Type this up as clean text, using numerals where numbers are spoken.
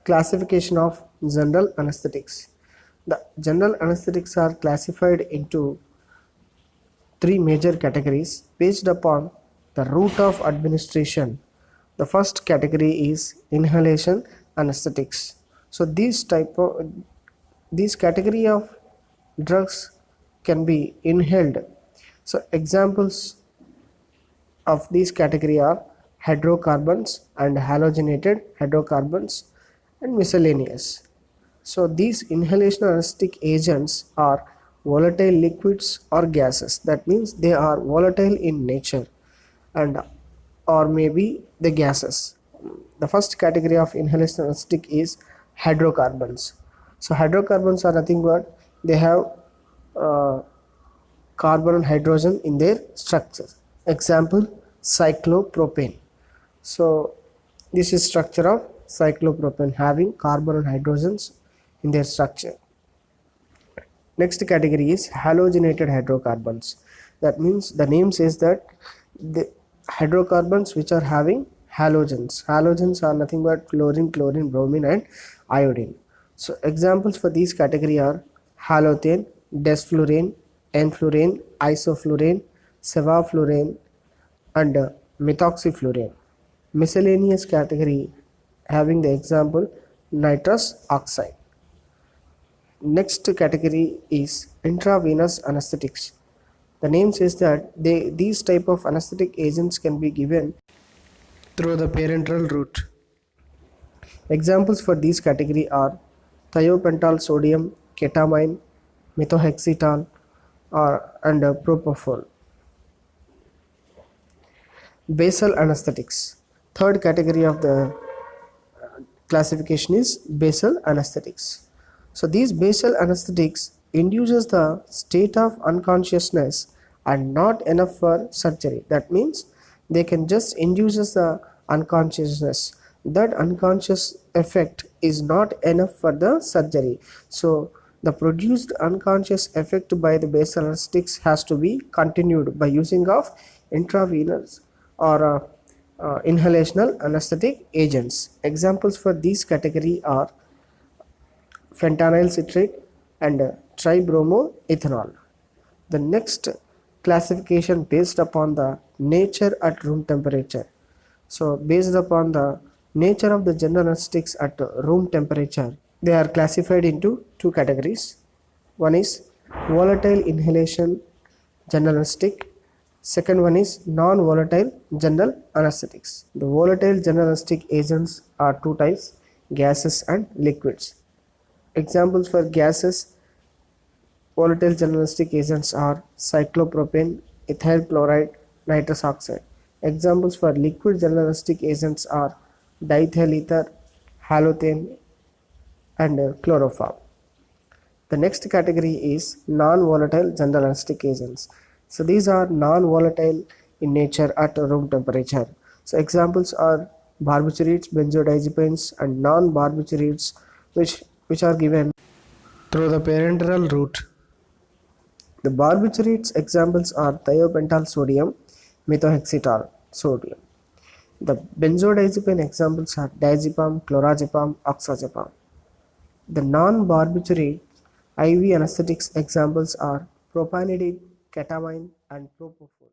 Classification of general anesthetics. The general anesthetics are classified into three major categories based upon the route of administration. The first category is inhalation anesthetics. So these category of drugs can be inhaled. So examples of these category are hydrocarbons and halogenated hydrocarbons and miscellaneous. So these inhalation anesthetic agents are volatile liquids or gases. That means they are volatile in nature and or maybe the gases. The first category of inhalation anesthetic is hydrocarbons. So hydrocarbons are nothing but they have uh, carbon and hydrogen in their structure. Example, cyclopropane. So this is structure of cyclopropane having carbon and hydrogens in their structure. Next category is halogenated hydrocarbons. That means the name says that the hydrocarbons which are having halogens. Halogens are nothing but fluorine, chlorine, bromine and iodine. So examples for these category are halothane, desflurane, enflurane, isoflurane, sevoflurane and methoxyflurane. Miscellaneous category having the example nitrous oxide. Next category is intravenous anesthetics. The name says that these type of anesthetic agents can be given through the parenteral route. Examples for these category are thiopental sodium, ketamine, methohexital and propofol. Basal anesthetics. Third category of the classification is basal anesthetics. So these basal anesthetics induces the state of unconsciousness and not enough for surgery. That means they can just induces the unconsciousness. That unconscious effect is not enough for the surgery. So the produced unconscious effect by the basal anesthetics has to be continued by using of intravenous or inhalational anesthetic agents. Examples for these category are fentanyl citrate and tribromoethanol. The next classification based upon the nature at room temperature. So based upon the nature of the general anesthetics at room temperature, they are classified into two categories. One is volatile inhalation general anesthetic. Second one is non-volatile general anesthetics. The volatile general anesthetic agents are two types, gases and liquids. Examples for gases, volatile general anesthetic agents are cyclopropane, ethyl chloride, nitrous oxide. Examples for liquid general anesthetic agents are diethyl ether, halothane and chloroform. The next category is non-volatile general anesthetic agents. So these are non-volatile in nature at room temperature. So examples are barbiturates, benzodiazepines and non-barbiturates which are given through the parenteral route. The barbiturates examples are thiopental sodium, methohexital sodium. The benzodiazepine examples are diazepam, clorazepam, oxazepam. The non-barbiturate IV anesthetics examples are propanidine, ketamine and propofol.